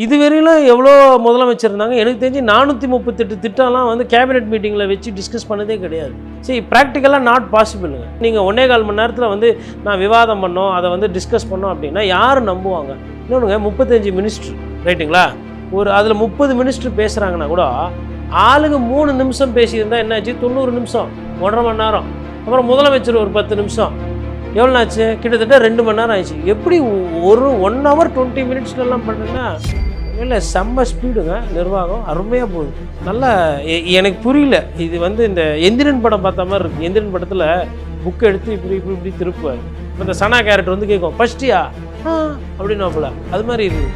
இதுவரையிலும் எவ்வளோ முதலமைச்சர் இருந்தாங்க. எனக்கு தெரிஞ்சு 438 திட்டம்லாம் வந்து கேபினெட் மீட்டிங்கில் வச்சு டிஸ்கஸ் பண்ணதே கிடையாது. சரி, ப்ராக்டிக்கலாக நாட் பாசிபிளுங்க. நீங்கள் 1.25 மணி நேரத்தில் வந்து நான் விவாதம் பண்ணோம், அதை வந்து டிஸ்கஸ் பண்ணோம் அப்படின்னா யார் நம்புவாங்க? இன்னொன்றுங்க, 35 மினிஸ்டர் ரைட்டுங்களா? அதில் 30 மினிஸ்டர் பேசுகிறாங்கன்னா கூட ஆளுங்க 3 நிமிஷம் பேசியிருந்தால் என்னாச்சு? 90 நிமிஷம், 1.5 மணி நேரம். அப்புறம் முதலமைச்சர் ஒரு 10 நிமிஷம், எவ்வளோ ஆச்சு? கிட்டத்தட்ட 2 மணி நேரம் ஆயிடுச்சு. எப்படி 1 hour 20 மினிட்ஸ்லாம் பண்ணுறேன்னா இல்லை, செம்ம ஸ்பீடுங்க. நிர்வாகம் அருமையாக போகுது. நல்லா எனக்கு புரியல. இது வந்து இந்த எந்திரன் படம் பார்த்த மாதிரி இருக்குது. எந்திரன் படத்தில் புக்கை எடுத்து இப்படி திருப்புவார். இப்போ இந்த சனா கேரக்டர் வந்து கேட்கும், ஃபஸ்ட்டியா அப்படின்னாப்புல. அது மாதிரி இருக்குது.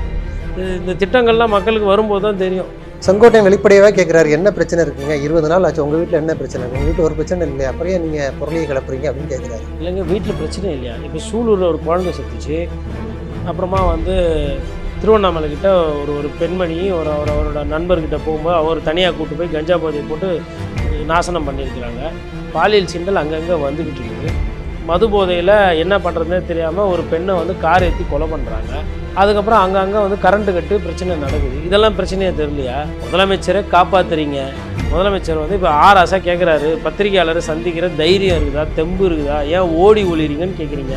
இந்த திட்டங்கள்லாம் மக்களுக்கு வரும்போது தான் தெரியும். செங்கோட்டையன் வெளிப்படையாகவே கேட்குறாரு, என்ன பிரச்சனை இருக்குங்க? 20 நாள் ஆச்சு, உங்கள் வீட்டில் என்ன பிரச்சனை? உங்கள் வீட்டில் ஒரு பிரச்சனை இல்லையா? அப்புறம் நீங்கள் பொருளையை கிளப்புறீங்க அப்படின்னு கேட்குறாரு. இல்லைங்க, வீட்டில் பிரச்சனை இல்லையா? இப்போ சூலூரில் ஒரு குழந்தை செத்துச்சு. அப்புறமா வந்து திருவண்ணாமலை கிட்ட ஒரு பெண்மணி அவரோட நண்பர்கிட்ட போகும்போது அவர் தனியாக கூப்பிட்டு போய் கஞ்சா போதையை போட்டு நாசனம் பண்ணியிருக்கிறாங்க. பாலியல் சீண்டல் அங்கங்கே வந்துக்கிட்டு இருக்குது. மது போதையில் என்ன பண்ணுறதுனே தெரியாமல் ஒரு பெண்ணை வந்து கார் ஏற்றி கொலை பண்ணுறாங்க. அதுக்கப்புறம் அங்கங்கே வந்து கரண்ட்டு கட்டு பிரச்சனை நடக்குது. இதெல்லாம் பிரச்சனையே தெரியலையா? முதலமைச்சரை காப்பாற்றுறீங்க. முதலமைச்சர் வந்து இப்போ ஆசை கேட்குறாரு, பத்திரிகையாளரை சந்திக்கிற தைரியம் இருக்குதா, தெம்பு இருக்குதா, ஏன் ஓடி ஒளிறீங்கன்னு கேட்குறீங்க.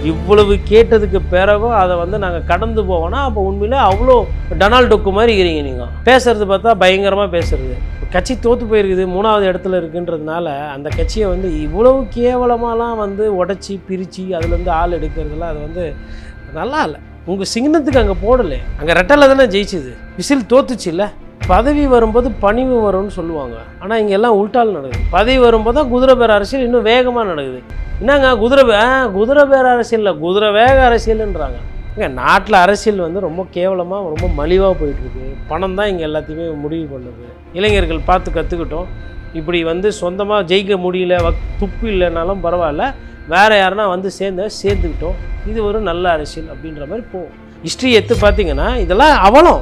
இவ்வளவு கேட்டதுக்கு பிறகும் அதை வந்து நாங்கள் கடந்து போவோன்னா அப்போ உண்மையிலே அவ்வளோ டொனால்ட் டொக்கு மாதிரி இருக்கிறீங்க. நீங்கள் பேசுகிறது பார்த்தா பயங்கரமாக பேசுகிறது. கட்சி தோற்று போயிருக்குது, 3வது இடத்துல இருக்குன்றதுனால அந்த கட்சியை வந்து இவ்வளவு கேவலமாலாம் வந்து உடச்சி பிரித்து அதுலேருந்து ஆள் எடுக்கிறதுலாம் அது வந்து நல்லா இல்லை. உங்கள் சிங்கத்துக்கு அங்கே போடலை, அங்கே ரெட்டலில் தானே ஜெயிச்சுது. விசில் தோத்துச்சு இல்லை. பதவி வரும்போது பணிவு வரும்னு சொல்லுவாங்க. ஆனால் இங்கே எல்லாம் உள்டால் நடக்குது. பதவி வரும்போது தான் குதிரை பேர அரசியல் இன்னும் வேகமாக நடக்குது. என்னங்க குதிரை பேர அரசியல் இல்லை, குதிரை வேக அரசியல்ன்றாங்க. இங்கே நாட்டில் அரசியல் வந்து ரொம்ப கேவலமாக ரொம்ப மலிவாக போயிட்டுருக்கு. பணம் தான் இங்கே எல்லாத்தையுமே முடிவு பண்ணுது. இளைஞர்கள் பார்த்து கற்றுக்கிட்டோம். இப்படி வந்து சொந்தமாக ஜெயிக்க முடியல, துப்பு இல்லைனாலும் பரவாயில்ல, வேறு யாருன்னா வந்து சேர்ந்துக்கிட்டோம். இது ஒரு நல்ல அரசியல் அப்படின்ற மாதிரி போகும். ஹிஸ்ட்ரி எடுத்து பார்த்தீங்கன்னா இதெல்லாம் அவலம்.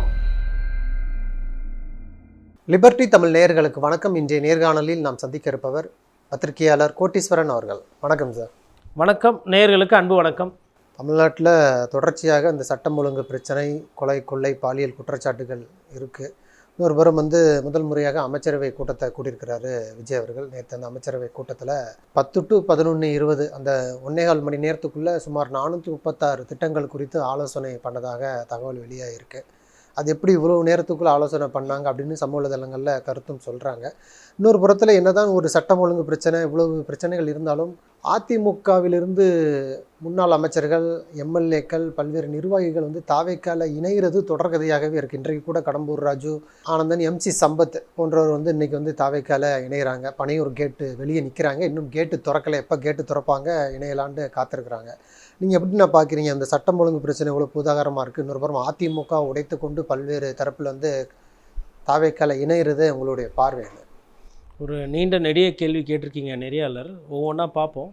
லிபர்டி தமிழ் நேயர்களுக்கு வணக்கம். இன்றைய நேர்காணலில் நாம் சந்திக்க இருப்பவர் பத்திரிகையாளர் கோட்டீஸ்வரன் அவர்கள். வணக்கம் சார். வணக்கம். நேயர்களுக்கு அன்பு வணக்கம். தமிழ்நாட்டில் தொடர்ச்சியாக இந்த சட்டம் ஒழுங்கு பிரச்சனை, கொலை கொள்ளை பாலியல் குற்றச்சாட்டுகள் இருக்குது. இன்னொரு புறம் வந்து முதல் முறையாக அமைச்சரவை கூட்டத்தை கூட்டியிருக்கிறாரு விஜய் அவர்கள். நேற்று அந்த அமைச்சரவை கூட்டத்தில் 10 to 11:20 அந்த 1.25 மணி நேரத்துக்குள்ளே சுமார் 436 திட்டங்கள் குறித்து ஆலோசனை பண்ணதாக தகவல் வெளியாகிருக்கு. அது எப்படி இவ்வளோ நேரத்துக்குள்ளே ஆலோசனை பண்ணாங்க அப்படின்னு சமூக வலைதளங்களில் கருத்தும் சொல்கிறாங்க. இன்னொரு புறத்தில் என்னதான் ஒரு சட்டம் ஒழுங்கு பிரச்சனை, இவ்வளவு பிரச்சனைகள் இருந்தாலும் அதிமுகவிலிருந்து முன்னாள் அமைச்சர்கள், எம்எல்ஏக்கள், பல்வேறு நிர்வாகிகள் வந்து தாவேக்கால இணைகிறது தொடர்கதையாகவே இருக்குது. இன்றைக்கு கூட கடம்பூர் ராஜு, ஆனந்தன், MC சம்பத் போன்றவர் வந்து இன்றைக்கி வந்து தாவேக்கால இணைகிறாங்க. பனையூர் கேட்டு வெளியே நிற்கிறாங்க. இன்னும் கேட்டு திறக்கலை, எப்போ கேட்டு திறப்பாங்க இணையலாண்டு காத்திருக்கிறாங்க. நீங்கள் எப்படி நான் பார்க்குறீங்க? அந்த சட்டம் ஒழுங்கு பிரச்சனை இவ்வளோ புதாகரமாக இருக்குது. இன்னொரு புறம் அதிமுக உடைத்து கொண்டு பல்வேறு தரப்பில் வந்து தாவேக்கால இணைகிறது, உங்களுடைய பார்வை என்ன? ஒரு நீண்ட நெடிய கேள்வி கேட்டிருக்கீங்க நெறியாளர். ஒவ்வொன்றா பார்ப்போம்.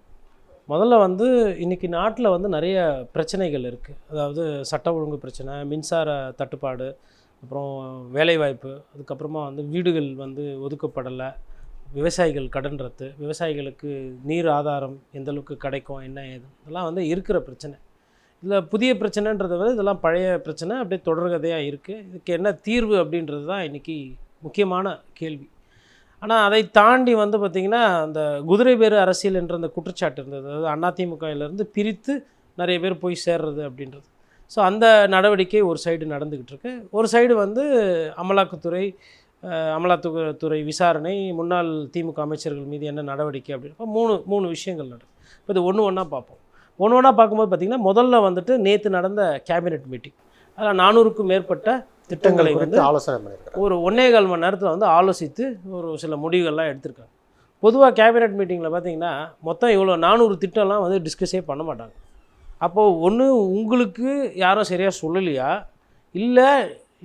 முதல்ல வந்து இன்றைக்கி நாட்டில் வந்து நிறைய பிரச்சனைகள் இருக்குது. அதாவது சட்ட ஒழுங்கு பிரச்சனை, மின்சார தட்டுப்பாடு, அப்புறம் வேலைவாய்ப்பு, அதுக்கப்புறமா வந்து வீடுகள் வந்து ஒதுக்கப்படலை, விவசாயிகள் கடன் ரத்து, விவசாயிகளுக்கு நீர் ஆதாரம் எந்தளவுக்கு கிடைக்கும், என்ன ஏது, இதெல்லாம் வந்து இருக்கிற பிரச்சனை. இதில் புதிய பிரச்சனைன்றது வந்து இதெல்லாம் பழைய பிரச்சனை, அப்படியே தொடர்கதையாக இருக்குது. இதுக்கு என்ன தீர்வு அப்படின்றது தான் இன்றைக்கி முக்கியமான கேள்வி. ஆனால் அதை தாண்டி வந்து பார்த்திங்கன்னா அந்த குதிரை பேர் அரசியல் என்ற அந்த குற்றச்சாட்டு இருந்தது. அதாவது அதிமுகவிலேருந்து பிரித்து நிறைய பேர் போய் சேர்றது அப்படின்றது. ஸோ அந்த நடவடிக்கை ஒரு சைடு நடந்துக்கிட்டு இருக்கு. ஒரு சைடு வந்து அமலாக்கத்துறை விசாரணை, முன்னாள் திமுக அமைச்சர்கள் மீது என்ன நடவடிக்கை அப்படின்னு மூணு விஷயங்கள் நடக்கும். இப்போ இது ஒன்றா பார்ப்போம். ஒன்றா பார்க்கும்போது பார்த்திங்கன்னா முதல்ல வந்துட்டு நேற்று நடந்த கேபினெட் மீட்டிங், அதில் 400க்கும் மேற்பட்ட திட்டங்களை வந்து ஆலோசனை பண்ணியிருக்காங்க. ஒரு 1.25 மணி நேரத்தில் வந்து ஆலோசித்து ஒரு சில முடிவுகள்லாம் எடுத்திருக்காங்க. பொதுவாக கேபினெட் மீட்டிங்கில் பார்த்திங்கன்னா மொத்தம் இவ்வளோ 400 திட்டம்லாம் வந்து டிஸ்கஸே பண்ண மாட்டாங்க. அப்போது ஒன்று உங்களுக்கு யாரும் சரியாக சொல்லலையா, இல்லை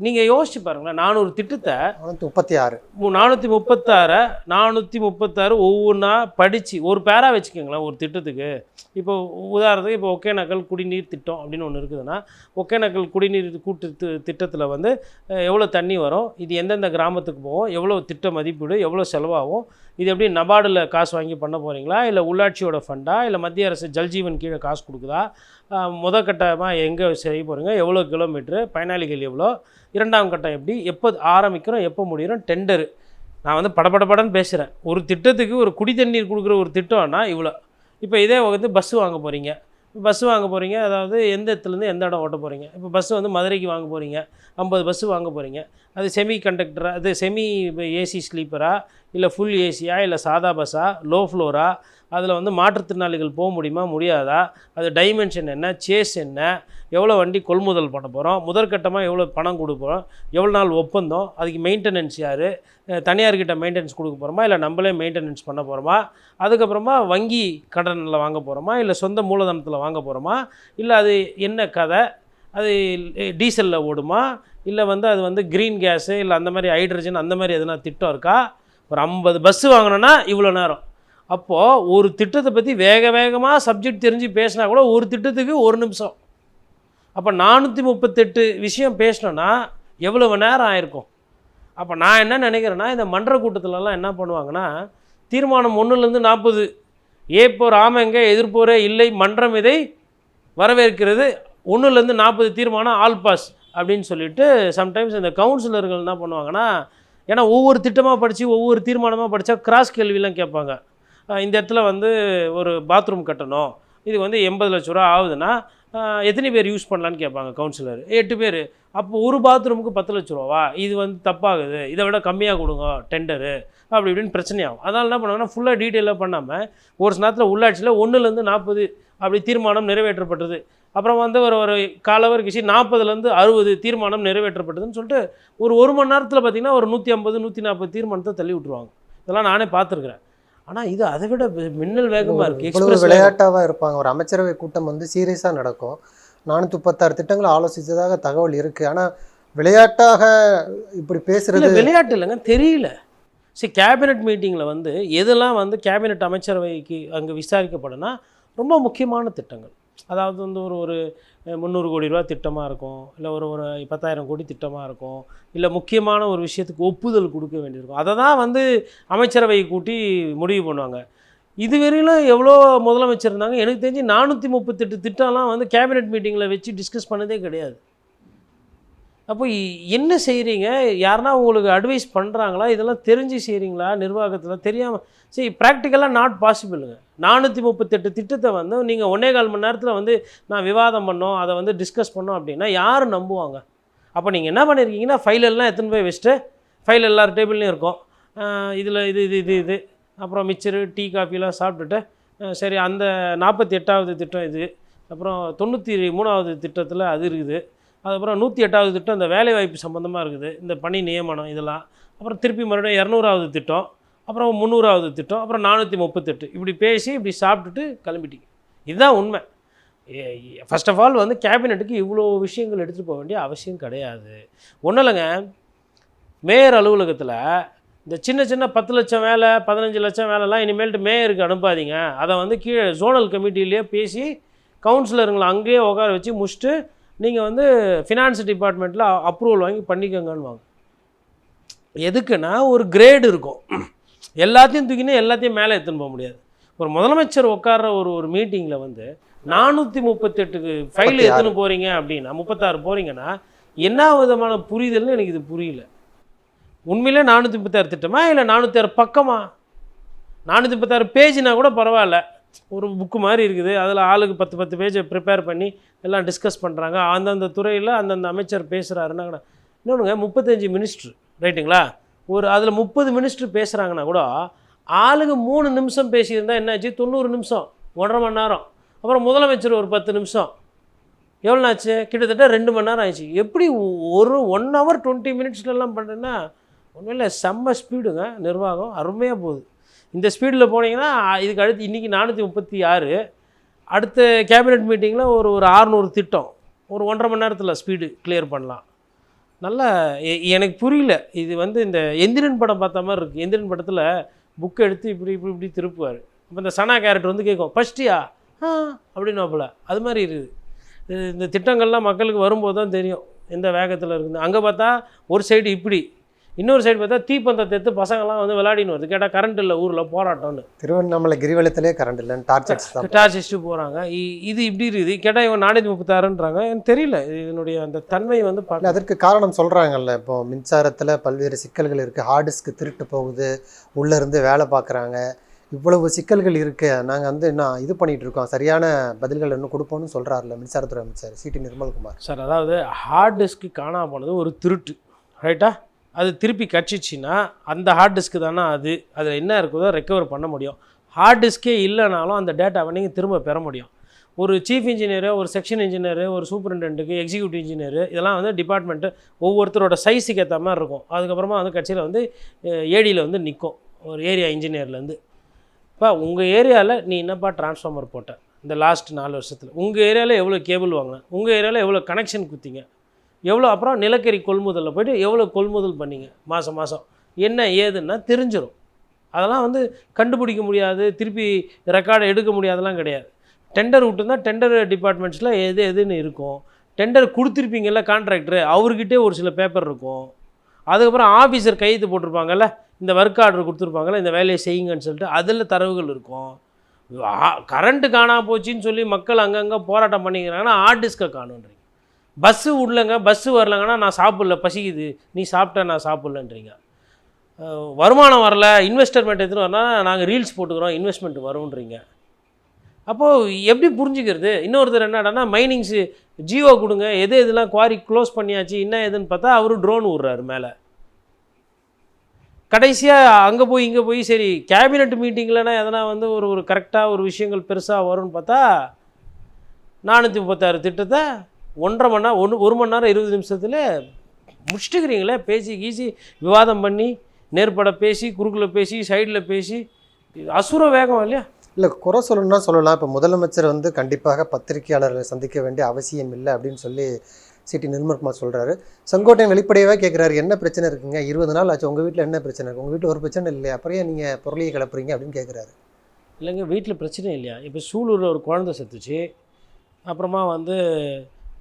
நீங்கள் யோசிச்சு பாருங்களேன், 400 திட்டத்தை 436 ஒவ்வொன்றா படித்து ஒரு பேரா வச்சுக்கோங்களேன் ஒரு திட்டத்துக்கு. இப்போ உதாரணத்துக்கு இப்போ ஒகேனக்கல் குடிநீர் திட்டம் அப்படின்னு ஒன்று இருக்குதுன்னா, ஒகேனக்கல் குடிநீர் திட்டத்தில் வந்து எவ்வளோ தண்ணி வரும், இது எந்தெந்த கிராமத்துக்கு போகும், எவ்வளோ திட்ட மதிப்பீடு, எவ்வளோ செலவாகும், இது எப்படி நபார்டில் காசு வாங்கி பண்ண போகிறீங்களா, இல்லை உள்ளாட்சியோட ஃபண்டா, இல்லை மத்திய அரசு ஜல்ஜீவன் கீழே காசு கொடுக்குதா, முதற்கட்டமாக எங்கே செய்ய போகிறீங்க, எவ்வளோ கிலோமீட்ரு, பயனாளிகள் எவ்வளோ, இரண்டாம் கட்டம் எப்படி, எப்போ ஆரம்பிக்கிறோம், எப்போ முடிகிறோம், டெண்டரு. நான் வந்து படபடன்னு பேசுகிறேன். ஒரு திட்டத்துக்கு ஒரு குடி தண்ணீர் கொடுக்குற ஒரு திட்டம்னா இவ்வளோ. இப்போ இதே வந்து பஸ்ஸு வாங்க போகிறீங்க. அதாவது எந்த இடத்துலேருந்து எந்த இடம் ஓட்ட போகிறீங்க. இப்போ பஸ்ஸு வந்து மதுரைக்கு வாங்க போகிறீங்க, 50 பஸ்ஸு வாங்க போகிறீங்க. அது செமி கண்டக்டரா, அது செமி ஏசி ஸ்லீப்பரா, இல்லை ஃபுல் ஏசியா, இல்லை சாதா பஸ்ஸா, லோ ஃப்ளோரா, அதில் வந்து மாற்றுத்திறனாளிகள் போக முடியுமா முடியாதா, அது டைமென்ஷன் என்ன, சேஸ் என்ன, எவ்வளோ வண்டி கொள்முதல் பண்ண போகிறோம், முதற்கட்டமாக எவ்வளோ பணம் கொடுப்போம், எவ்வளோ நாள் ஒப்பந்தம், அதுக்கு மெயின்டெனன்ஸ் யார், தனியார்கிட்ட மெயின்டெனன்ஸ் கொடுக்க போகிறோமா, இல்லை நம்மளே மெயின்டெனன்ஸ் பண்ண போகிறோமா, அதுக்கப்புறமா வங்கி கடனில் வாங்க போகிறோமா, இல்லை சொந்த மூலதனத்தில் வாங்க போகிறோமா, இல்லை அது என்ன கதை, அது டீசலில் ஓடுமா, இல்லை வந்து அது வந்து க்ரீன் கேஸு, இல்லை அந்த மாதிரி ஹைட்ரஜன் அந்த மாதிரி எதுனா திட்டம் இருக்கா. ஒரு 50 பஸ்ஸு வாங்கினோன்னா இவ்வளோ நேரம். அப்போது ஒரு திட்டத்தை பற்றி வேகமாக சப்ஜெக்ட் தெரிஞ்சு பேசினா கூட ஒரு திட்டத்துக்கு 1 நிமிஷம். அப்போ 438 விஷயம் பேசினோன்னா எவ்வளவு நேரம் ஆயிருக்கும். அப்போ நான் என்ன நினைக்கிறேன்னா, இந்த மன்ற கூட்டத்திலலாம் என்ன பண்ணுவாங்கன்னா, தீர்மானம் 1லேருந்து 40, ஏப்போர் ஆமங்க எதிர்ப்போரே இல்லை, மன்றம் இதை வரவேற்கிறது, 1லேருந்து 40 தீர்மானம் ஆல் பாஸ் அப்படின்னு சொல்லிட்டு சம்டைம்ஸ் இந்த கவுன்சிலர்கள் என்ன பண்ணுவாங்கன்னா, ஏன்னா ஒவ்வொரு திட்டமாக படித்து ஒவ்வொரு தீர்மானமாக படித்தா கிராஸ் கேள்விலாம் கேட்பாங்க. இந்த இடத்துல வந்து ஒரு பாத்ரூம் கட்டணும், இது வந்து 80 லட்ச ரூபா ஆகுதுன்னா எத்தனை பேர் யூஸ் பண்ணலான்னு கேட்பாங்க கவுன்சிலர். 8 பேர். அப்போ ஒரு பாத்ரூமுக்கு 10 லட்ச ரூபாவா, இது வந்து தப்பாகுது, இதை விட கம்மியாக கொடுங்க டெண்டரு அப்படி இப்படின்னு பிரச்சனையாகும். அதனால் என்ன பண்ணுவாங்கன்னா, ஃபுல்லாக டீட்டெயிலாக பண்ணாமல் ஒரு சில நேரத்தில் உள்ளாட்சியில் 1லேருந்து 40 அப்படி தீர்மானம் நிறைவேற்றப்பட்டது. அப்புறம் வந்து ஒரு காலவர் கழிச்சு 40லேருந்து 60 தீர்மானம் நிறைவேற்றப்பட்டதுன்னு சொல்லிட்டு ஒரு மணி நேரத்தில் பார்த்திங்கன்னா ஒரு 150 140 தீர்மானத்தை தள்ளி விட்டுருவாங்க. இதெல்லாம் நானே பார்த்துருக்குறேன். ஆனால் இது அதை விட மின்னல் வேகமாக இருக்குது. எக்ஸ்பிரஸ் விளையாட்டாக இருப்பாங்க. ஒரு அமைச்சரவை கூட்டம் வந்து சீரியஸாக நடக்கும். 436 திட்டங்களை ஆலோசித்ததாக தகவல் இருக்குது. ஆனால் விளையாட்டாக இப்படி பேசுகிறது விளையாட்டு இல்லைங்க, தெரியல. சரி, கேபினெட் மீட்டிங்கில் வந்து எதெல்லாம் வந்து கேபினெட் அமைச்சரவைக்கு அங்கே விசாரிக்கப்படும்னா ரொம்ப முக்கியமான திட்டங்கள். அதாவது வந்து ஒரு 300 கோடி ரூபா திட்டமாக இருக்கும், இல்லை ஒரு 10,000 கோடி திட்டமாக இருக்கும், இல்லை முக்கியமான ஒரு விஷயத்துக்கு ஒப்புதல் கொடுக்க வேண்டியிருக்கும். அதை தான் வந்து அமைச்சரவை கூட்டி முடிவு பண்ணுவாங்க. இதுவரையிலும் எவ்வளோ முதலமைச்சர் இருந்தாங்க, எனக்கு தெரிஞ்சு 438 திட்டம்லாம் வந்து கேபினெட் மீட்டிங்கில் வச்சு டிஸ்கஸ் பண்ணதே கிடையாது. அப்போ என்ன செய்கிறீங்க, யாருன்னா உங்களுக்கு அட்வைஸ் பண்ணுறாங்களா, இதெல்லாம் தெரிஞ்சு செய்கிறீங்களா நிர்வாகத்தில், தெரியாமல் சரி, ப்ராக்டிக்கலாக நாட் பாசிபிளுங்க. 438 திட்டத்தை வந்து நீங்கள் 1.25 மணி நேரத்தில் வந்து நான் விவாதம் பண்ணோம், அதை வந்து டிஸ்கஸ் பண்ணோம் அப்படின்னா யார் நம்புவாங்க? அப்போ நீங்கள் என்ன பண்ணியிருக்கீங்கன்னா, ஃபைலெல்லாம் எடுத்துன்னு போய் வச்சுட்டு, ஃபைல் எல்லார் டேபிள்லையும் இருக்கும், இதில் இது அப்புறம் மிச்சரு டீ காஃபிலாம் சாப்பிட்டுட்டு, சரி அந்த 48வது திட்டம் இது, அப்புறம் 93வது திட்டத்தில் அது இருக்குது, அதுக்கப்புறம் 108வது திட்டம் இந்த வேலைவாய்ப்பு சம்மந்தமாக இருக்குது, இந்த பணி நியமனம் இதெல்லாம், அப்புறம் திருப்பி மறுபடியும் 200வது திட்டம், அப்புறம் 300வது திட்டம், அப்புறம் 438 இப்படி பேசி இப்படி சாப்பிட்டுட்டு கிளம்பிட்டீங்க. இதுதான் உண்மை. ஃபர்ஸ்ட் ஆஃப் ஆல் வந்து கேபினெட்டுக்கு இவ்வளோ விஷயங்கள் எடுத்துகிட்டு போக வேண்டிய அவசியம் கிடையாது. ஒன்றும் இல்லைங்க, மேயர் அலுவலகத்தில் இந்த சின்ன 10 லட்சம் வேலை 15 லட்சம் வேலைலாம் இனிமேல்ட்டு மேயருக்கு அனுப்பாதீங்க, அதை வந்து கீழே ஜோனல் கமிட்டிலேயே பேசி கவுன்சிலருங்களை அங்கேயே உட்கார வச்சு முடிச்சுட்டு நீங்கள் வந்து ஃபினான்ஸ் டிபார்ட்மெண்ட்டில் அப்ரூவல் வாங்கி பண்ணிக்கோங்கன்னு வாங்க. எதுக்குன்னா ஒரு கிரேடு இருக்கும், எல்லாத்தையும் தூக்கினே எல்லாத்தையும் மேலே எடுத்துன்னு போக முடியாது. ஒரு முதலமைச்சர் உட்கார்ற ஒரு மீட்டிங்கில் வந்து 438 ஃபைல் எடுத்துன்னு போகிறீங்க அப்படின்னா, 36 போகிறீங்கன்னா என்ன விதமான புரிதல்னு எனக்கு இது புரியல. உண்மையிலே 436 திட்டமா இல்லை 406 பக்கமா? 436 பேஜ்னா கூட பரவாயில்ல, ஒரு புக்கு மாதிரி இருக்குது, அதில் ஆளுக்கு 10 பேஜை ப்ரிப்பேர் பண்ணி எல்லாம் டிஸ்கஸ் பண்ணுறாங்க, அந்தந்த துறையில் அந்தந்த அமைச்சர் பேசுகிறாருன்னா கூட. இன்னொன்றுங்க, 35 மினிஸ்ட்ரு ரைட்டுங்களா, அதில் 30 மினிஸ்டர் பேசுகிறாங்கன்னா கூட ஆளுக்கு 3 நிமிஷம் பேசியிருந்தால் என்னாச்சு, 90 நிமிஷம், 1.5 மணி நேரம். அப்புறம் முதலமைச்சர் ஒரு 10 நிமிஷம், எவ்வளோ ஆச்சு, கிட்டத்தட்ட 2 மணி நேரம் ஆயிடுச்சு. எப்படி 1 hour 20 மினிட்ஸ்லாம் பண்ணுறேன்னா ஒன்றும் இல்லை, செம்ம ஸ்பீடுங்க நிர்வாகம், அருமையாக போகுது. இந்த ஸ்பீடில் போனீங்கன்னா இதுக்கு அடுத்து இன்றைக்கி 436, அடுத்த கேபினெட் மீட்டிங்கில் ஒரு 600 திட்டம், ஒரு 1.5 மணி நேரத்தில் ஸ்பீடு கிளியர் பண்ணலாம். நல்லா எனக்கு புரியல. இது வந்து இந்த எந்திரன் படம் பார்த்த மாதிரி இருக்குது. எந்திரன் படத்தில் புக்கை எடுத்து இப்படி திருப்புவார். இப்போ இந்த சனா கேரக்டர் வந்து கேட்கும், ஃபஸ்ட்டியா அப்படின்னு போல, அது மாதிரி இருக்குது. இந்த திட்டங்கள்லாம் மக்களுக்கு வரும்போது தான் தெரியும் எந்த வேகத்தில் இருக்குது. அங்கே பார்த்தா ஒரு சைடு இப்படி, இன்னொரு சைடு பார்த்தா தீப்பந்தத்தை எடுத்து பசங்கள்லாம் வந்து விளையாடின்னு வருது. கேட்டால் கரண்ட் இல்லை ஊரில் போராட்டம்னு. திருவண்ணாமலை கிரிவலத்திலே கரண்ட் இல்லைன்னு டார்ச் அடிச்சுட்டு போகிறாங்க. இது இப்படி இருக்குது. கேட்டால் இவன் 436ன்றாங்க. எனக்கு தெரியல இதனுடைய அந்த தன்மை வந்து பார்க்கல. அதற்கு காரணம் சொல்கிறாங்கல்ல, இப்போ மின்சாரத்தில் பல்வேறு சிக்கல்கள் இருக்குது, ஹார்ட் டிஸ்க் திருட்டு போகுது, உள்ளேருந்து வேலை பார்க்குறாங்க, இவ்வளவு சிக்கல்கள் இருக்குது, நாங்கள் வந்து இன்னும் இது பண்ணிகிட்டு இருக்கோம், சரியான பதில்கள் இன்னும் கொடுப்போம்னு சொல்கிறாருல்ல மின்சாரத்துறை அமைச்சர் சிடி நிர்மல்குமார் சார். அதாவது ஹார்ட் டிஸ்க்கு காணாமல் போனது ஒரு திருட்டு, ரைட்டா? அது திருப்பி கட்சிச்சின்னா அந்த ஹார்ட் டிஸ்க்கு தானே அதில் என்ன இருக்குதோ ரெக்கவர் பண்ண முடியும். ஹார்ட் டிஸ்கே இல்லைனாலும் அந்த டேட்டாவை நீங்கள் திரும்ப பெற முடியும். ஒரு சீஃப் இன்ஜினியரு, ஒரு செக்ஷன் இன்ஜினியரு, ஒரு சூப்பரிண்டென்ட்டுக்கு, எக்ஸிக்யூட்டிவ் இன்ஜினியரு, இதெல்லாம் வந்து டிபார்ட்மெண்ட்டு ஒவ்வொருத்தரோட சைஸுக்கு ஏற்ற மாதிரி இருக்கும். அதுக்கப்புறமா வந்து கட்சியில் வந்து ஏடியில் வந்து நிற்கும் ஒரு ஏரியா இன்ஜினியர்லேருந்து. இப்போ உங்கள் ஏரியாவில் நீ என்னப்பா டிரான்ஸ்ஃபார்மர் போட்ட இந்த லாஸ்ட் 4 வருஷத்தில், உங்கள் ஏரியாவில் எவ்வளோ கேபிள் வாங்கினேன், உங்கள் ஏரியாவில் எவ்வளோ கனெக்ஷன் கொடுத்தீங்க, எவ்வளோ, அப்புறம் நிலக்கரி கொள்முதலில் போய்ட்டு எவ்வளோ கொள்முதல் பண்ணிங்க மாதம் என்ன ஏதுன்னா தெரிஞ்சிடும். அதெல்லாம் வந்து கண்டுபிடிக்க முடியாது, திருப்பி ரெக்கார்டை எடுக்க முடியாதெல்லாம் கிடையாது. டெண்டர் விட்டுருந்தா டெண்டர் டிபார்ட்மெண்ட்ஸில் எதுன்னு இருக்கும். டெண்டர் கொடுத்துருப்பீங்கல்ல கான்ட்ராக்டரு, அவர்கிட்டே ஒரு சில பேப்பர் இருக்கும். அதுக்கப்புறம் ஆஃபீஸர் கையெழுத்து போட்டிருப்பாங்கல்ல, இந்த ஒர்க் ஆர்டர் கொடுத்துருப்பாங்கல்ல, இந்த வேலையை செய்யுங்கன்னு சொல்லிட்டு அதில் தரவுகள் இருக்கும். கரண்ட்டு காணாமல் போச்சுன்னு சொல்லி மக்கள் அங்கங்கே போராட்டம் பண்ணிக்கிறாங்கன்னா ஹார்ட் டிஸ்கை காணுன்றீங்க. பஸ்ஸு விடலங்க, பஸ்ஸு வரலங்கன்னா நான் சாப்பிடல, பசிக்குது, நீ சாப்பிட்டா நான் சாப்பிட்லன்றீங்க. வருமானம் வரல, இன்வெஸ்ட்மெண்ட் எடுத்துன்னு வரனா நாங்கள் ரீல்ஸ் போட்டுக்கிறோம், இன்வெஸ்ட்மெண்ட் வரும்ன்றீங்க. அப்போது எப்படி புரிஞ்சுக்கிறது? இன்னொருத்தர் என்னடானா மைனிங்ஸு ஜியோ கொடுங்க, எதெல்லாம் குவாரி க்ளோஸ் பண்ணியாச்சு என்ன ஏதுன்னு பார்த்தா அவரு ட்ரோன் விட்றாரு மேலே. கடைசியாக அங்கே போய் இங்கே போய் சரி கேபினெட் மீட்டிங்லனா எதனா வந்து ஒரு கரெக்டாக ஒரு விஷயங்கள் பெருசாக வரும்னு பார்த்தா 436 திட்டத்தை 1.5 மணி நேரம் 1 மணி நேரம் 20 நிமிஷத்தில் முடிச்சுட்டுக்கிறீங்களே. பேசி கீசி விவாதம் பண்ணி நேர்பட பேசி குறுக்கில் பேசி சைடில் பேசி அசுர வேகம் இல்லையா? இல்லை, குறை சொல்லணும்னா சொல்லலாம். இப்போ முதலமைச்சர் வந்து கண்டிப்பாக பத்திரிகையாளர்களை சந்திக்க வேண்டிய அவசியம் இல்லை அப்படின்னு சொல்லி சிடி நிர்மல்குமார் சொல்கிறாரு. செங்கோட்டையன் வெளிப்படையாகவே கேட்குறாரு, என்ன பிரச்சனை இருக்குங்க, 20 நாள் ஆச்சு, உங்கள் வீட்டில் என்ன பிரச்சனை இருக்குது, உங்கள் வீட்டில் ஒரு பிரச்சனை இல்லையா, அப்புறம் ஏன் நீங்கள் பொருளையை கிளப்புறீங்க அப்படின்னு கேட்குறாரு. இல்லைங்க, வீட்டில் பிரச்சனை இல்லையா? இப்போ சூலூரில் ஒரு குழந்தை செத்துச்சு. அப்புறமா வந்து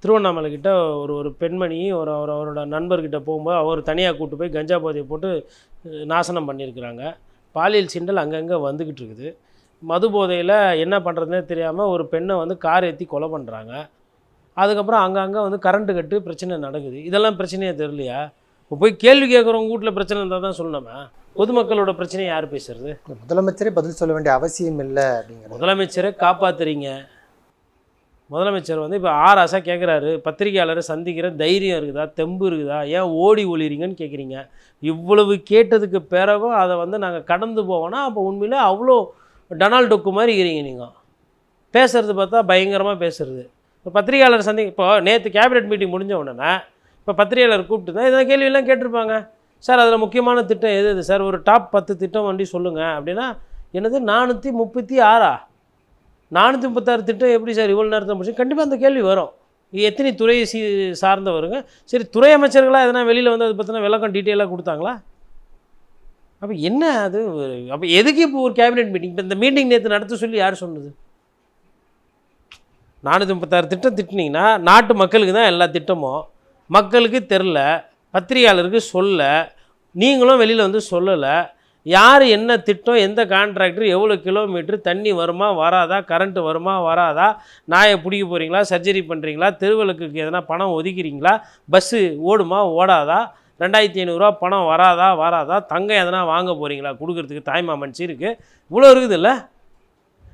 திருவண்ணாமலை கிட்ட ஒரு பெண்மணி அவரோட நண்பர்கிட்ட போகும்போது அவர் தனியாக கூப்பிட்டு போய் கஞ்சா போதையை போட்டு நாசனம் பண்ணியிருக்கிறாங்க. பாலியல் சீண்டல் அங்கங்கே வந்துக்கிட்டு இருக்குது. மது போதையில் என்ன பண்ணுறதுனே தெரியாமல் ஒரு பெண்ணை வந்து கார் ஏற்றி கொலை பண்ணுறாங்க. அதுக்கப்புறம் அங்கங்கே வந்து கரண்ட்டு கட்டு பிரச்சனை நடக்குது. இதெல்லாம் பிரச்சனையே தெரியலையா? இப்போ போய் கேள்வி கேட்குறவங்க வீட்டில் பிரச்சனை இருந்தால் தான் சொல்லணுமா? பொதுமக்களோட பிரச்சனையை யார் பேசுறது? முதலமைச்சரே பதில் சொல்ல வேண்டிய அவசியம் இல்லை அப்படிங்கிற. முதலமைச்சரை காப்பாற்றுறீங்க. முதலமைச்சர் வந்து இப்போ ஆராசா கேட்குறாரு, பத்திரிகையாளரை சந்திக்கிற தைரியம் இருக்குதா, தெம்பு இருக்குதா, ஏன் ஓடி ஒளிறீங்கன்னு கேட்குறீங்க. இவ்வளவு கேட்டதுக்கு பிறகும் அதை வந்து நாங்கள் கடந்து போவோன்னா அப்போ உண்மையிலே அவ்வளோ டொனால்ட் டொக்கு மாதிரி இருக்கிறீங்க. நீங்கள் பேசுகிறது பார்த்தா பயங்கரமாக பேசுகிறது. இப்போ பத்திரிகையாளர் இப்போ நேற்று கேபினெட் மீட்டிங் முடிஞ்ச உடனே இப்போ பத்திரிகையாளர் கூப்பிட்டு தான் இதை கேள்வியெல்லாம் கேட்டிருப்பாங்க. சார் அதில் முக்கியமான திட்டம் எது சார், ஒரு டாப் 10 திட்டம் வண்டி சொல்லுங்கள் அப்படின்னா, என்னது 436 436 திட்டம் எப்படி சார் இவ்வளோ நேரத்தில் முடிச்சு? கண்டிப்பாக அந்த கேள்வி வரும். எத்தனை துறையை சார்ந்தவருங்க? சரி, துறை அமைச்சர்களாக எதனா வெளியில் வந்து அதை பற்றின விளக்கம் டீட்டெயிலாக கொடுத்தாங்களா? அப்போ என்ன அது? அப்போ எதுக்கு இப்போ ஒரு கேபினெட் மீட்டிங்? இப்போ இந்த மீட்டிங் நேற்று நடத்த சொல்லி யார் சொன்னது? 436 திட்டம் திட்டினீங்கன்னா நாட்டு மக்களுக்கு தான் எல்லா திட்டமும். மக்களுக்கு தெரில, பத்திரிகையாளருக்கு சொல்ல, நீங்களும் வெளியில் வந்து சொல்லலை. யார் என்ன திட்டம், எந்த கான்ட்ராக்டர், எவ்வளோ கிலோமீட்டர், தண்ணி வருமா வராதா, கரண்ட்டு வருமா வராதா, நாயை பிடிக்க போகிறீங்களா, சர்ஜரி பண்ணுறீங்களா, தெருவிளக்குக்கு எதனா பணம் ஒதுக்கிறீங்களா, பஸ்ஸு ஓடுமா ஓடாதா, 2500 ரூபா பணம் வராதா, தங்கம் எதனா வாங்க போகிறீங்களா கொடுக்குறதுக்கு, தாய்மாமன் சீருக்கு, இவ்வளோ இருக்குது இல்லை?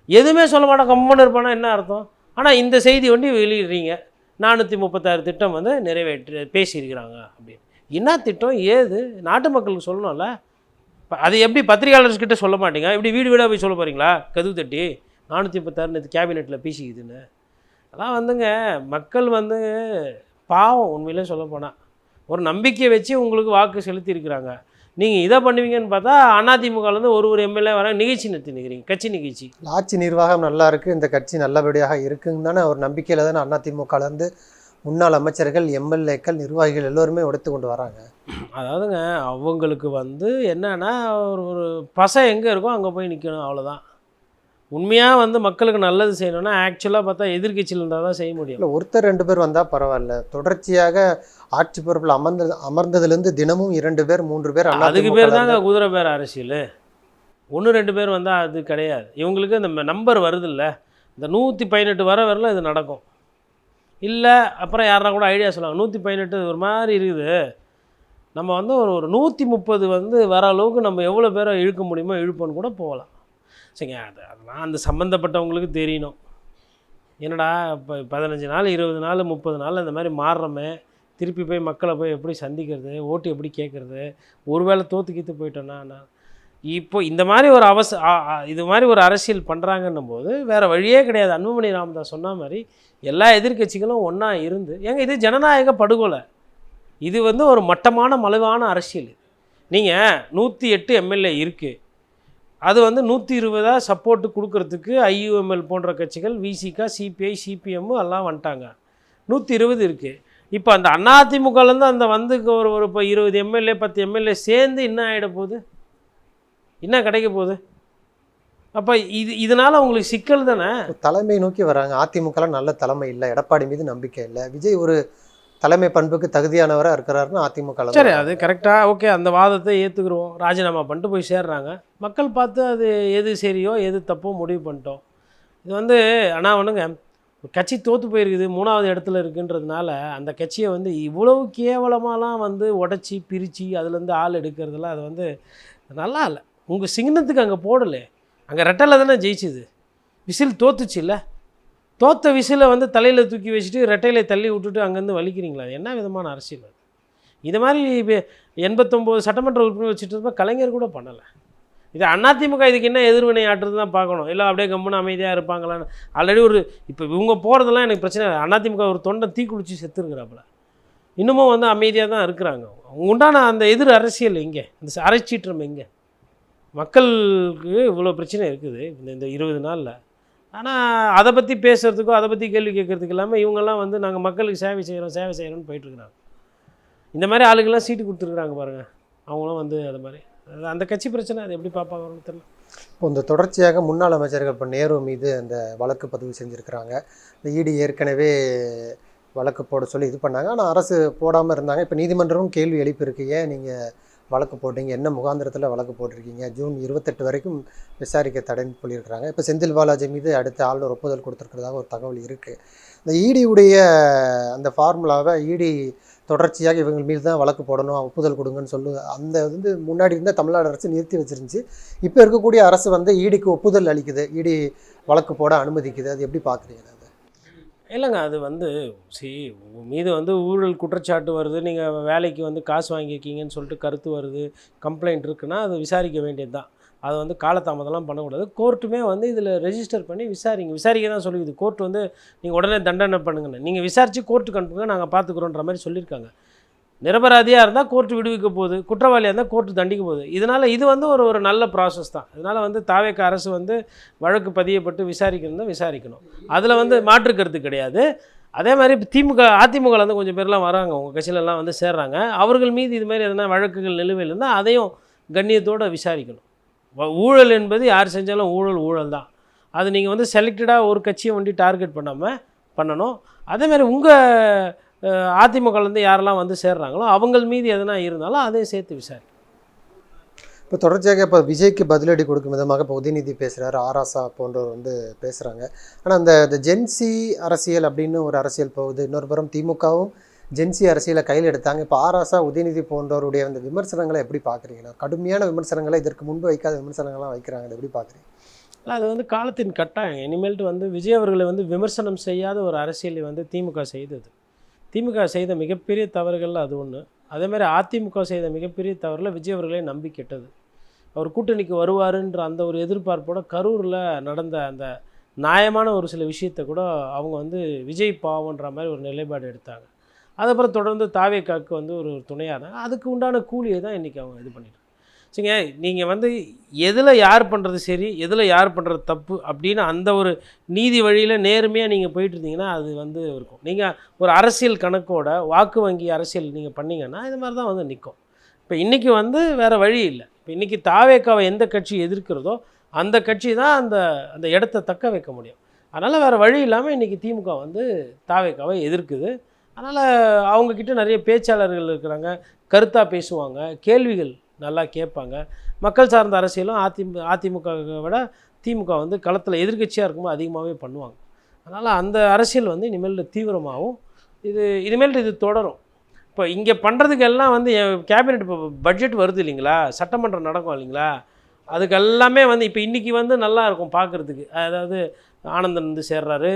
எதுவுமே சொல்ல மாட்டோம், கம்மன்னு இருப்பானா என்ன அர்த்தம்? ஆனால் இந்த செய்தி ஒண்டி வெளியிடுறீங்க, 436 திட்டம் வந்து நிறைவேற்றி பேசியிருக்கிறாங்க அப்படின்னு. என்ன திட்டம் ஏது நாட்டு மக்களுக்கு சொல்லணும்ல. அது எப்படி பத்திரிகையாளர்கிட்ட சொல்ல மாட்டீங்க? இப்படி வீடு வீடாக போய் சொல்ல போகிறீங்களா கதவு தட்டி 436 கேபினெட்டில் பேசிக்குதுன்னு? அதான் வந்துங்க மக்கள் வந்து பாவம். உண்மையிலே சொல்ல போனால் ஒரு நம்பிக்கை வச்சு உங்களுக்கு வாக்கு செலுத்தியிருக்கிறாங்க. நீங்கள் இதை பண்ணுவீங்கன்னு பார்த்தா அதிமுகலேருந்து ஒரு எம்எல்ஏ வர நிகழ்ச்சி நடத்தி நிற்கிறீங்க, கட்சி நிகழ்ச்சி. ஆட்சி நிர்வாகம் நல்லா இருக்குது, இந்த கட்சி நல்லபடியாக இருக்குன்னு தானே ஒரு நம்பிக்கையில் தானே அதிமுகலேருந்து முன்னாள் அமைச்சர்கள், எம்எல்ஏக்கள், நிர்வாகிகள் எல்லோருமே உடைத்து கொண்டு வராங்க. அதாவதுங்க அவங்களுக்கு வந்து என்னன்னா ஒரு பசை எங்கே இருக்கோ அங்கே போய் நிற்கணும், அவ்வளோதான். உண்மையாக வந்து மக்களுக்கு நல்லது செய்யணும்னா ஆக்சுவலாக பார்த்தா எதிர்க்கட்சியில் இருந்தால் தான் செய்ய முடியும். இல்லை, ஒருத்தர் 2 பேர் வந்தால் பரவாயில்ல. தொடர்ச்சியாக ஆட்சி பொறுப்பில் அமர்ந்ததுலேருந்து தினமும் 2 பேர் 3 பேர் அதுக்கு பேர் தாங்க குதிரை பேர் அரசியல். 1-2 பேர் வந்தால் அது கிடையாது. இவங்களுக்கு இந்த நம்பர் வருது இல்லை, இந்த 118 வரல இது நடக்கும். இல்லை அப்புறம் யாருனா கூட ஐடியா சொல்லுவாங்க, 118 ஒரு மாதிரி இருக்குது, நம்ம வந்து ஒரு 130 வந்து வர அளவுக்கு நம்ம எவ்வளோ பேரை இழுக்க முடியுமோ இழுப்போன்னு கூட போகலாம். சரிங்க, அதெல்லாம் அந்த சம்மந்தப்பட்டவங்களுக்கு தெரியணும். என்னடா இப்போ 15 நாள் 20 நாள் 30 நாள் இந்த மாதிரி மாறுறோமே, திருப்பி போய் மக்களை போய் எப்படி சந்திக்கிறது, ஓட்டு எப்படி கேட்குறது, ஒருவேளை தோற்றுக்கிட்டு போயிட்டோன்னா இப்போ இந்த மாதிரி ஒரு இது மாதிரி ஒரு அரசியல் பண்ணுறாங்கன்னும் போது வேறு வழியே கிடையாது. அன்புமணி ராமதாஸ் சொன்ன மாதிரி எல்லா எதிர்க்கட்சிகளும் ஒன்றா இருந்து, ஏங்க இது ஜனநாயக படுகொலை, இது வந்து ஒரு மட்டமான மலிவான அரசியல். நீங்கள் 108 எம்எல்ஏ இருக்குது, அது வந்து 120 சப்போர்ட்டு கொடுக்கறதுக்கு ஐயுஎம்எல் போன்ற கட்சிகள், விசிகா, சிபிஐ, சிபிஎம் எல்லாம் வந்துட்டாங்க. 120 இருக்குது. இப்போ அந்த அதிமுகலேருந்து அந்த வந்து ஒரு இப்போ 20 எம்எல்ஏ 10 எம்எல்ஏ சேர்ந்து என்ன ஆகிட போகுது, என்ன கிடைக்க போகுது? அப்போ இதனால் உங்களுக்கு சிக்கல் தானே. தலைமை நோக்கி வராங்க. அதிமுகலாம் நல்ல தலைமை இல்லை, எடப்பாடி மீது நம்பிக்கை இல்லை, விஜய் ஒரு தலைமை பண்புக்கு தகுதியானவராக இருக்கிறாருன்னு அதிமுக. சரி, அது கரெக்டாக ஓகே, அந்த வாதத்தை ஏற்றுக்குருவோம். ராஜினாமா பண்ணிட்டு போய் சேர்றாங்க, மக்கள் பார்த்து அது எது சரியோ எது தப்போ முடிவு பண்ணிட்டோம். இது வந்து ஆனால் ஒன்றுங்க, கட்சி தோற்று போயிருக்குது, 3வது இடத்துல இருக்குன்றதுனால அந்த கட்சியை வந்து இவ்வளவு கேவலமாலாம் வந்து உடச்சி பிரித்து அதுலேருந்து ஆள் எடுக்கிறதுலாம் அது வந்து நல்லா இல்லை. உங்கள் சிங்கத்துக்கு அங்கே போடலை, அங்கே ரெட்டலை தானே ஜெயிச்சுது, விசில் தோத்துச்சு இல்லை, தோத்த விசிலை வந்து தலையில் தூக்கி வச்சுட்டு ரெட்டையில தள்ளி விட்டுட்டு அங்கேருந்து வலிக்கிறீங்களா? அது என்ன விதமான அரசியல் அது? இது மாதிரி 89 சட்டமன்ற உறுப்பினர் வச்சுட்டு இருப்போம், கலைஞர் கூட பண்ணலை. இது அதிமுக இதுக்கு என்ன எதிர்வினை ஆட்டுறது தான் பார்க்கணும். இல்லை அப்படியே கம்முன்னு அமைதியாக இருப்பாங்களான்னு. ஆல்ரெடி ஒரு இப்போ இவங்க போகிறதெல்லாம் எனக்கு பிரச்சனை இல்லை. அதிமுக ஒரு தொண்டை தீ குளிச்சு செத்துருக்குறாப்புல, இன்னமும் வந்து அமைதியாக தான் இருக்கிறாங்க. உண்டான அந்த எதிர் அரசியல் எங்கே, இந்த அரைச்சீற்றம் எங்கே? மக்களுக்கு இவ்வளோ பிரச்சனை இருக்குது இந்த 20 நாளில். ஆனால் அதை பற்றி பேசுகிறதுக்கோ அதை பற்றி கேள்வி கேட்குறதுக்கு இல்லாமல் இவங்கெல்லாம் வந்து நாங்கள் மக்களுக்கு சேவை செய்கிறோம்னு போயிட்டுருக்குறாங்க. இந்த மாதிரி ஆளுங்கள்லாம் சீட்டு கொடுத்துருக்குறாங்க பாருங்கள், அவங்களும் வந்து அது மாதிரி அந்த கட்சி பிரச்சனை அது எப்படி பார்ப்பாங்கன்னு தெரியல. இப்போ இந்த தொடர்ச்சியாக முன்னாள் அமைச்சர்கள் இப்போ நேரு மீது அந்த வழக்கு பதிவு செஞ்சுருக்கிறாங்க. இந்த இடி ஏற்கனவே வழக்கு போட சொல்லி இது பண்ணாங்க, ஆனால் அரசு போடாமல் இருந்தாங்க. இப்போ நீதிமன்றமும் கேள்வி எழுப்பியிருக்கு, ஏன் நீங்கள் வழக்கு போட்டீங்க, என்ன முகாந்திரத்தில் வழக்கு போட்டிருக்கீங்க, ஜூன் 28 வரைக்கும் விசாரிக்க தடைன்னு சொல்லியிருக்கிறாங்க. இப்போ செந்தில் பாலாஜி மீது அடுத்த ஆளுநர் ஒப்புதல் கொடுத்துருக்கிறதாக ஒரு தகவல் இருக்குது. இந்த இடியுடைய அந்த ஃபார்முலாவை இடி தொடர்ச்சியாக இவங்க மீது தான் வழக்கு போடணும், ஒப்புதல் கொடுங்கன்னு அந்த வந்து முன்னாடி இருந்த தமிழ்நாடு அரசு நிறுத்தி வச்சிருந்துச்சு. இப்போ இருக்கக்கூடிய அரசு வந்து இடிக்கு ஒப்புதல் அளிக்குது, இடி வழக்கு போட அனுமதிக்குது. அது எப்படி பார்க்குறீங்க? அது இல்லைங்க, அது வந்து உங்கள் மீது வந்து ஊழல் குற்றச்சாட்டு வருது, நீங்கள் வேலைக்கு வந்து காசு வாங்கியிருக்கீங்கன்னு சொல்லிட்டு கருத்து வருது, கம்ப்ளைண்ட் இருக்குன்னா அது விசாரிக்க வேண்டியது தான். அதை வந்து காலதாமதம்லாம் பண்ணக்கூடாது. கோர்ட்டுமே வந்து இதில் ரெஜிஸ்டர் பண்ணி விசாரிக்க தான் சொல்லிக்குது. கோர்ட் வந்து நீங்கள் உடனே தண்டனை பண்ணுங்கன்னு, நீங்கள் விசாரித்து கோர்ட்டுக்கு அனுப்புங்க, நாங்கள் பார்த்துக்குறோன்ற மாதிரி சொல்லியிருக்காங்க. நிரபராதியாக இருந்தால் கோர்ட்டு விடுவிக்க போகுது, குற்றவாளியாக இருந்தால் கோர்ட்டு தண்டிக்க போகுது. இதனால் இது வந்து ஒரு நல்ல ப்ராசஸ் தான். இதனால் வந்து தாவேக அரசு வந்து வழக்கு பதியப்பட்டு விசாரிக்கணும். அதில் வந்து மாற்று கருத்து கிடையாது. அதே மாதிரி அதிமுகவில் வந்து கொஞ்சம் பேர்லாம் வராங்க, உங்கள் கட்சியிலலாம் வந்து சேர்றாங்க. அவர்கள் மீது இது மாதிரி எதனா வழக்குகள் நிலுவையில் இருந்தால் அதையும் கண்ணியத்தோடு விசாரிக்கணும். ஊழல் என்பது யார் செஞ்சாலும் ஊழல் தான். அது நீங்கள் வந்து செலக்டடாக ஒரு கட்சியை வந்து டார்கெட் பண்ணாமல் பண்ணணும். அதேமாதிரி உங்கள் அதிமுகலேருந்து யாரெல்லாம் வந்து சேர்றாங்களோ அவங்கள் மீது எதனா இருந்தாலும் அதையும் சேர்த்து விசாரி. இப்போ தொடர்ச்சியாக இப்போ விஜய்க்கு பதிலடி கொடுக்கும் விதமாக இப்போ உதயநிதி பேசுகிறார், ஆராசா போன்றவர் வந்து பேசுகிறாங்க. ஆனால் அந்த ஜென்சி அரசியல் அப்படின்னு ஒரு அரசியல் போகுது. இன்னொரு புறம் திமுகவும் ஜென்சி அரசியலை கையில் எடுத்தாங்க. இப்போ ஆராசா உதயநிதி போன்றவருடைய அந்த விமர்சனங்களை எப்படி பார்க்குறீங்கன்னா, கடுமையான விமர்சனங்களை இதற்கு முன்பு வைக்காத விமர்சனங்கள்லாம் வைக்கிறாங்க, எப்படி பார்க்குறீங்க? இல்லை, அது வந்து காலத்தின் கட்டாயம். இனிமேல்ட்டு வந்து விஜய் அவர்களை வந்து விமர்சனம் செய்யாத ஒரு அரசியலை வந்து திமுக செய்தது. திமுக செய்த மிகப்பெரிய தவறுகள் அது ஒன்று. அதேமாதிரி அதிமுக செய்த மிகப்பெரிய தவறில் விஜய் அவர்களே நம்பி கெட்டது. அவர் கூட்டணிக்கு வருவாருன்ற அந்த ஒரு எதிர்பார்ப்போட கரூரில் நடந்த அந்த நியாயமான ஒரு சில விஷயத்தை கூட அவங்க வந்து விஜய் பாவன்ற மாதிரி ஒரு நிலைப்பாடு எடுத்தாங்க. அதுக்கப்புறம் தொடர்ந்து தாவேக்காவுக்கு வந்து ஒரு துணையாக இருந்தாங்க. அதுக்கு உண்டான கூலியை தான் இன்றைக்கி அவங்க இது பண்ணிட்டாங்க. சரிங்க, நீங்கள் வந்து எதில் யார் பண்ணுறது சரி, எதில் யார் பண்ணுறது தப்பு அப்படின்னு அந்த ஒரு நீதி வழியில் நேர்மையாக நீங்கள் போயிட்டு இருந்தீங்கன்னா அது வந்து இருக்கும். நீங்கள் ஒரு அரசியல் கணக்கோட வாக்கு வங்கி அரசியல் நீங்கள் பண்ணிங்கன்னா இது மாதிரி தான் வந்து நிற்கும். இப்போ இன்றைக்கி வந்து வேறு வழி இல்லை. இப்போ இன்றைக்கி தாவேக்காவை எந்த கட்சி எதிர்க்கிறதோ அந்த கட்சி தான் அந்த அந்த இடத்த தக்க வைக்க முடியும். அதனால் வேறு வழி இல்லாமல் இன்றைக்கி திமுக வந்து தாவேக்காவை எதிர்க்குது. அதனால் அவங்கக்கிட்ட நிறைய பேச்சாளர்கள் இருக்கிறாங்க, கருத்தாக பேசுவாங்க, கேள்விகள் நல்லா கேட்பாங்க. மக்கள் சார்ந்த அரசியலும் அதிமுகவை விட திமுக வந்து களத்தில் எதிர்க்கட்சியாக இருக்கும்போது அதிகமாகவே பண்ணுவாங்க. அதனால் அந்த அரசியல் வந்து இனிமேல் தீவிரமாகவும் இனிமேல் இது தொடரும். இப்போ இங்கே பண்ணுறதுக்கு எல்லாம் வந்து கேபினெட் இப்போ பட்ஜெட் வருது இல்லைங்களா, சட்டமன்றம் நடக்கும் இல்லைங்களா, அதுக்கு எல்லாமே வந்து இப்போ இன்றைக்கி வந்து நல்லா இருக்கும் பார்க்குறதுக்கு. அதாவது ஆனந்தன் வந்து சேர்றாரு,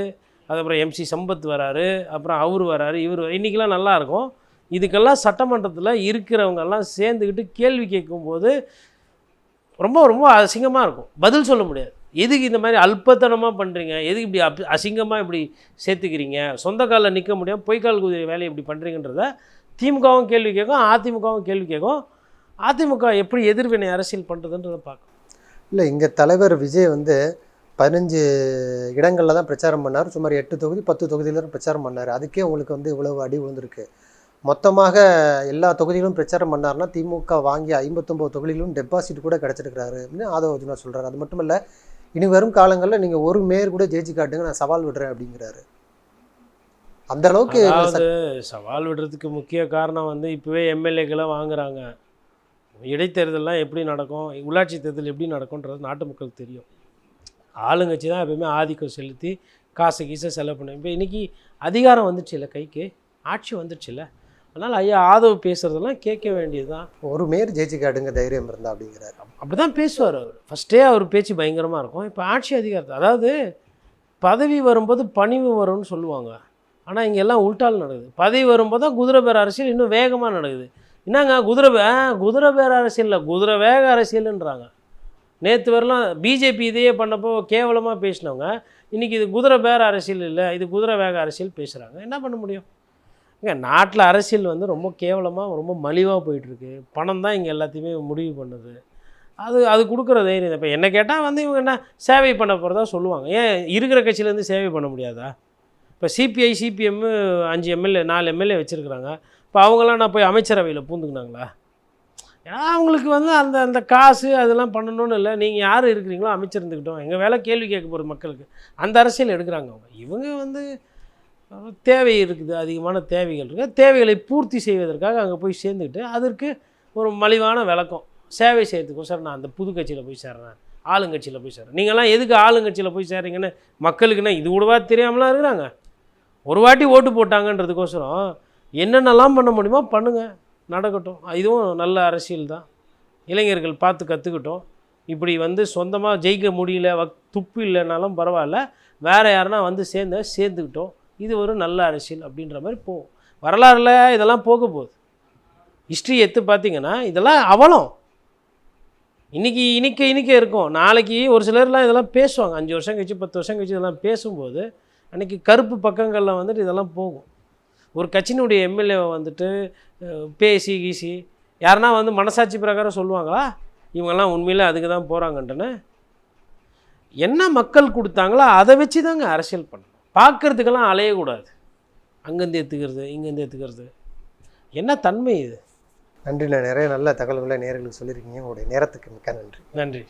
அதுக்கப்புறம் MC சம்பத் வராரு, அப்புறம் அவர் வராரு, இவர் இன்றைக்கெலாம் நல்லாயிருக்கும். இதுக்கெல்லாம் சட்டமன்றத்தில் இருக்கிறவங்கெல்லாம் சேர்ந்துக்கிட்டு கேள்வி கேட்கும்போது ரொம்ப ரொம்ப அசிங்கமாக இருக்கும். பதில் சொல்ல முடியாது. எதுக்கு இந்த மாதிரி அல்பத்தனமாக பண்ணுறீங்க, எதுக்கு இப்படி அசிங்கமாக இப்படி சேர்த்துக்கிறீங்க, சொந்த காலில் நிற்க முடியாமல் பொய்க்கால் குதிரை வேலையை இப்படி பண்ணுறீங்கன்றத திமுகவும் கேள்வி கேட்கும், அதிமுகவும் கேள்வி கேட்கும். அதிமுக எப்படி எதிர்வினை அரசியல் பண்ணுறதுன்றதை பார்க்கும். இல்லை, இங்கே தலைவர் விஜய் வந்து 15 இடங்களில் தான் பிரச்சாரம் பண்ணார். சுமார் 8 தொகுதி 10 தொகுதியில் தான் பிரச்சாரம் பண்ணார். அதுக்கே உங்களுக்கு வந்து இவ்வளவு அடி விழுந்திருக்கு. மொத்தமாக எல்லா தொகுதிகளும் பிரச்சாரம் பண்ணார்னா திமுக வாங்கி 59 தொகுதிகளும் டெபாசிட் கூட கிடச்சிருக்கிறாரு அப்படின்னு ஆதவ அர்ஜுனா சொல்கிறார். அது மட்டும் இல்லை, இனி வரும் காலங்களில் நீங்கள் ஒரு மேயர் கூட ஜெயிச்சு காட்டுங்க, நான் சவால் விடுறேன் அப்படிங்கிறாரு. அந்த அளவுக்கு சவால் விடுறதுக்கு முக்கிய காரணம் வந்து இப்போவே எம்எல்ஏக்களை வாங்குறாங்க. இடைத்தேர்தல்லாம் எப்படி நடக்கும், உள்ளாட்சி தேர்தல் எப்படி நடக்கும்ன்றது நாட்டு மக்களுக்கு தெரியும். ஆளுங்கட்சி தான் எப்பவுமே ஆதிக்கம் செலுத்தி காசை கீசை செலவு பண்ண. இப்போ இன்றைக்கி அதிகாரம் வந்துடுச்சு இல்லை, கைக்கு ஆட்சி வந்துடுச்சு இல்லை. அதனால் ஐயா ஆதவ் பேசுகிறதெல்லாம் கேட்க வேண்டியது தான். ஒரு மேயர் ஜெயிச்சு காட்டுங்க தைரியம் இருந்தா அப்படிங்கிறாரு. அப்படி தான் பேசுவார் அவர். ஃபஸ்ட்டே அவர் பேச்சு பயங்கரமாக இருக்கும். இப்போ ஆட்சி அதிகாரத்தை, அதாவது பதவி வரும்போது பணிவு வரும்னு சொல்லுவாங்க. ஆனால் இங்கே எல்லாம் உள்டால் நடக்குது. பதவி வரும்போது தான் குதிரை பேர அரசியல் இன்னும் வேகமாக நடக்குது. என்னங்க குதிரை பேர அரசியல் இல்லை, குதிரை வேக அரசியல்ன்றாங்க. நேற்று வரலாம் பிஜேபி இதையே பண்ணப்போ கேவலமாக பேசினவங்க இன்றைக்கி இது குதிரை பேர அரசியல் இல்லை, இது குதிரை வேக அரசியல் பேசுகிறாங்க. என்ன பண்ண முடியும்? இங்கே நாட்டில் அரசியல் வந்து ரொம்ப கேவலமாக ரொம்ப மலிவாக போயிட்டுருக்கு. பணம் தான் இங்கே எல்லாத்தையுமே முடிவு பண்ணுது. அது கொடுக்குற தைரியம். இப்போ என்ன கேட்டால் வந்து இவங்க என்ன சேவை பண்ண போகிறதா சொல்லுவாங்க. ஏன் இருக்கிற கட்சியிலேருந்து சேவை பண்ண முடியாதா? இப்போ சிபிஐ சிபிஎம் 5 எம்எல்ஏ 4 எம்எல்ஏ வச்சுருக்குறாங்க. இப்போ அவங்களாம் நான் போய் அமைச்சரவையில் பூந்துக்கினாங்களா? ஏன்னா அவங்களுக்கு வந்து அந்த அந்த காசு அதெல்லாம் பண்ணணும்னு இல்லை. நீங்கள் யார் இருக்கிறீங்களோ அமைச்சர் இருந்துக்கிட்டோம், எங்கள் வேலை கேள்வி கேட்க போகிற மக்களுக்கு அந்த அரசியல் எடுக்கிறாங்க. இவங்க வந்து தேவை இருக்குது, அதிகமான தேவைகள் இருக்குது. தேவைகளை பூர்த்தி செய்வதற்காக அங்கே போய் சேர்ந்துக்கிட்டு அதற்கு ஒரு மலிவான விளக்கம் சேவை செய்கிறதுக்கோசரம் நான் அந்த புது கட்சியில் போய் சேர்றேன், ஆளுங்கட்சியில் போய் சேர்றேன். நீங்கள்லாம் எதுக்கு ஆளுங்கட்சியில் போய் சேர்றீங்கன்னு மக்களுக்குன்னா இது கூடவா தெரியாமலாம் இருக்கிறாங்க. ஒரு வாட்டி ஓட்டு போட்டாங்கன்றதுக்கோசரம் என்னென்னலாம் பண்ண முடியுமோ பண்ணுங்கள், நடக்கட்டும். இதுவும் நல்ல அரசியல் தான். இளைஞர்கள் பார்த்து கற்றுக்கிட்டோம். இப்படி வந்து சொந்தமாக ஜெயிக்க முடியல, துப்பு இல்லைனாலும் பரவாயில்ல, வேறு யாருன்னா வந்து சேர்ந்துக்கிட்டோம். இது ஒரு நல்ல அரசியல் அப்படின்ற மாதிரி போகும். வரலாறுல இதெல்லாம் போக போகுது. ஹிஸ்ட்ரி எடுத்து பார்த்தீங்கன்னா இதெல்லாம் அவலம் இன்றைக்கி இருக்கும். நாளைக்கு ஒரு சிலர்லாம் இதெல்லாம் பேசுவாங்க. 5 வருஷம் கழிச்சு 10 வருஷம் கழிச்சு இதெல்லாம் பேசும்போது அன்றைக்கி கருப்பு பக்கங்களில் வந்துட்டு இதெல்லாம் போகும். ஒரு கட்சியினுடைய எம்எல்ஏவை வந்துட்டு பேசி கீசி யாருன்னா வந்து மனசாட்சி பிரகாரம் சொல்லுவாங்களா இவங்கெல்லாம் உண்மையிலே அதுக்கு தான் போகிறாங்கன்ட்டுன்னு? என்ன மக்கள் கொடுத்தாங்களோ அதை வச்சு தாங்க அரசியல் பண்ணணும். பார்க்குறதுக்கெல்லாம் அலையக்கூடாது. அங்கேருந்து ஏற்றுக்கிறது இங்கேருந்து ஏற்றுக்கிறது என்ன தன்மை இது? நன்றி. நிறைய நல்ல தகவல்களை நேயர்களுக்கு சொல்லியிருக்கீங்க. உங்களுடைய நேரத்துக்கு மிக்க நன்றி. நன்றி.